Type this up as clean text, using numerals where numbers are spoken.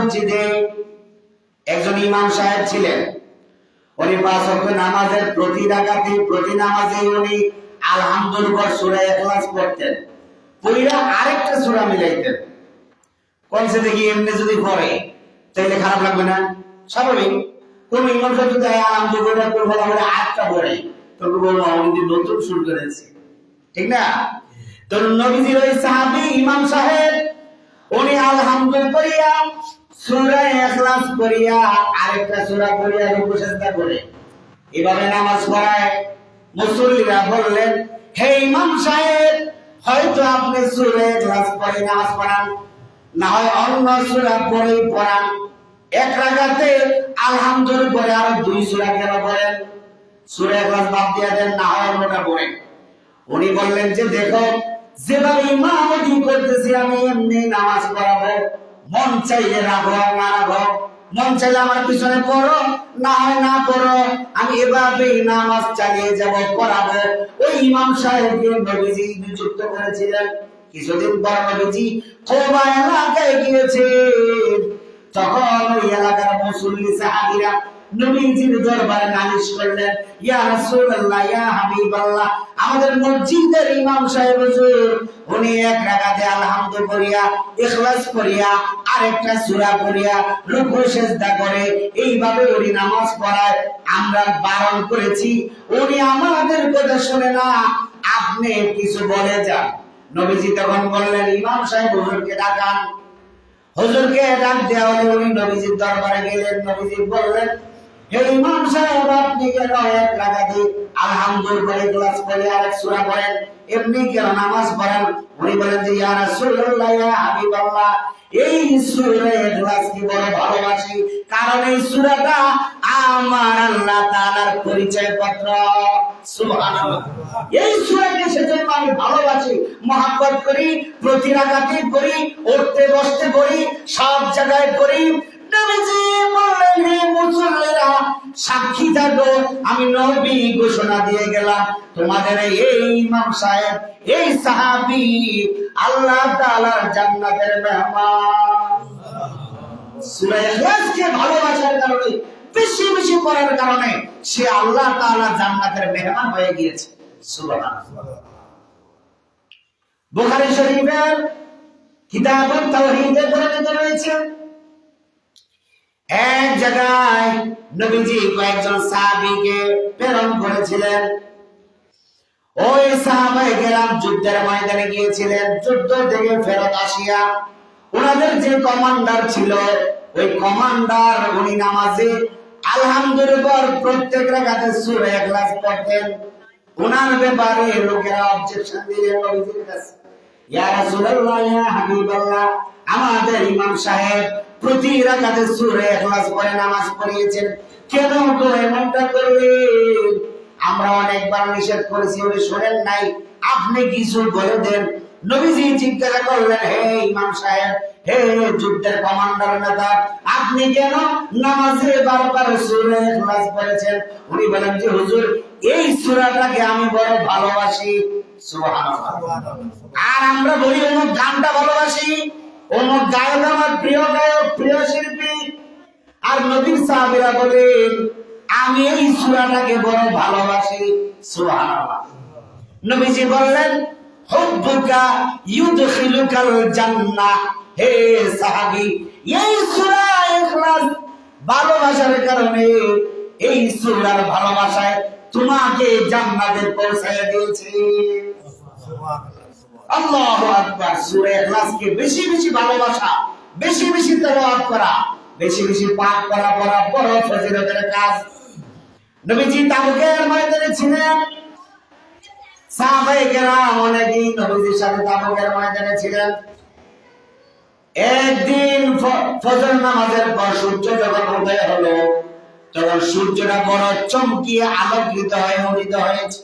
মসজিদে একজন ইমাম সাহেব ছিলেন। উনি 5 ওয়াক্ত নামাজের প্রতি রাকাতে প্রতি নামাজে উনি আলহামদুলিল্লাহ সূরা ইখলাস পড়তেন, পড়িয়া আরেকটা সূরা মিলাইতেন। কোনছে দেখি এমনি যদি পড়ে তাহলে খারাপ লাগবে না? স্বাভাবিক। কোন ইমাম সাহেব যদি আলহামদুলিল্লাহ পড়ে বলে আরেকটা পড়ে তবে বলবো আমি নতুন শুরু করেছি, ঠিক না? তো নবীজির ওই সাহাবী ইমাম সাহেব উনি আলহামদুলিল্লাহ পড়িয়া সূরা ইখলাস পড়িয়া আরেকটা সূরা পড়িয়া রুকু সিজদা করে এভাবে নামাজ পড়ায়। মুসল্লিরা বললেন, হে ইমাম সাহেব, হয়তো আপনি সূরা ইখলাস পড়ে নামাজ পড়ান, না হয় অন্য সূরা পড়ে পড়ান। এক রাকাতে আলহামদুলিল্লাহ পড়ে আর 2 সূরা কেন পড়েন? সূরা ইখলাস বাদ দিয়ে দেন, না হয় অন্যটা পড়েন। উনি বললেন যে দেখো, যেভাবে ইমামতি করতেছি আমি এমনি নামাজ পড়াবো, মন চাইলে রাখো আর না রাখো, মন চাইলে আমার পিছনে পড়ো, না হয় না পড়ো, আমি এভাবেই নামাজ চালিয়ে যাব, পড়াবো। ওই ইমাম সাহেবকে নবীজি নিযুক্ত করেছিলেন। কিছুদিন পর নবীজি কুবা এলাকায় গিয়েছেন। তখন ওই এলাকার মুসল্লি সাহাবীরা নবীজির দরবারে নালিশ করলেন, ইয়া রাসূলুল্লাহ, ইয়া হাবিবাল্লাহ, আমাদের মসজিদের ইমাম সাহেব হুজুর উনি এক রাকাতে আলহামদুলিল্লাহ পড়িয়া ইখলাস পড়িয়া আরেকটা সূরা পড়িয়া রুকু সিজদা করে এইভাবে উনি নামাজ পড়ায়। আমরা বারণ করেছি, উনি আমাদের কথা শুনে না, আপনি কিছু বলে যান। নবীজি তখন বললেন, ইমাম সাহেব হুজুরকে ডাকান। হুজুরকে ডাক দেওয়া হলে উনি নবীজির দরবারে গেলেন। নবীজি বললেন, হে ইমাম সাহেব, আপনি কেন এক রাকাতে আলহামদুলিল্লাহ ইখলাস পড়ে আরেক সূরা পড়েন, এমনি কেন নামাজ পড়েন? উনি বলেন যে ইয়া রাসূলুল্লাহ, ইয়া হাবিবাল্লাহ, এই সূরা ইখলাস কি বড় ভালোবাসি, কারণ এই সূরাটা আমার আল্লাহ তাআলার পরিচয় পত্র। সুবহানাল্লাহ। এই সূরাকে সেজন্য আমি ভালোবাসি, মহব্বত করি, প্রতি রাকাতে পড়ি, উঠতে বসতে পড়ি, সব জায়গায় পড়ি। নবীজি বললেন, হে মুসল্লিরা, সাক্ষী থাকো, আমি নবী ঘোষণা দিয়ে গেলাম, তোমাদের এই ইমাম সাহেব, এই সাহাবী আল্লাহ তাআলার জান্নাতের মেহমান। সূরা ইখলাসকে ভালোবাসার কারণে, বেশি বেশি পড়ার কারণে সে আল্লাহ তাআলা জান্নাতের মেহমান হয়ে গিয়েছে। সুবহানাল্লাহ। বুখারী শরীফের কিতাবুত তাওহীদে বর্ণিত রয়েছে, এক জায়গায় নবীজি কয়েকজন সাহাবীকে প্রেরণ করেছিলেন। ওই সাহাবায়ে কেরাম যুদ্ধের ময়দানে গিয়েছিলেন। যুদ্ধ থেকে ফেরত আসিয়া ওনাদের যে কমান্ডার ছিল, ওই কমান্ডার উনি নামাজে আলহামদুলিল্লাহ প্রত্যেক রাকাতে সূরা ইখলাস পড়তেন। ওনার ব্যাপারে লোকেরা অবজেকশন দিলেন নবীজির কাছে, ইয়া রাসূলুল্লাহ, ইয়া হাবিবাল্লাহ, আমাদের ইমাম সাহেব প্রতি রাকাতে সূরা ইখলাস পড়ে নামাজ পড়িয়েছেন, কেন তো এমনটা করলেন? আমরা অনেকবার নিষেধ করেছি, উনি শুনেন নাই, আপনি কিছু বলে দেন। নবীজি জিজ্ঞাসা করলেন, হে ইমাম সাহেব, হে যুদ্ধের কমান্ডার নেতা, আপনি কেন নামাজে বারবার সূরা ইখলাস পড়েছেন? উনি বলেন যে হুজুর, এই সূরাটাকে আমি বড় ভালোবাসি। সুবহানাল্লাহ। আর আমরা বলি অমুক গানটা ভালোবাসি, অমুক গায়ক আমার প্রিয় গায়ক, প্রিয় শিল্পী। আর নবীর সাহাবীরা বলেন, আমি এই সূরাটাকে বড় ভালোবাসি। সুবহানাল্লাহ। নবীজি বললেন, হুব্বুকা ইউদখিলুকাল জান্নাহ, হে সাহাবী, এই সূরা ইখলাস ভালোবাসার কারণে, এই সূরার ভালোবাসায় তোমাকে জান্নাতে পৌঁছায় দিয়েছে। আল্লাহু আকবার। সূরা ইখলাসকে বেশি বেশি ভালোবাসা, বেশি বেশি তেলাওয়াত করা, বেশি বেশি পাঠ করা বড় ফজিলতের কাজ। নবীজি তাবুকের ময়দানে ছিলেন, সাহাবায়ে কেরাম অনেকেই নবীজির সাথে তাবুকের ময়দানে ছিলেন। একদিন ফজর নামাজের পর সূর্য যখন উদয় হলো, তখন সূর্যটা বড় চমকিয়ে আলোকিত হয়ে উদিত হয়েছে।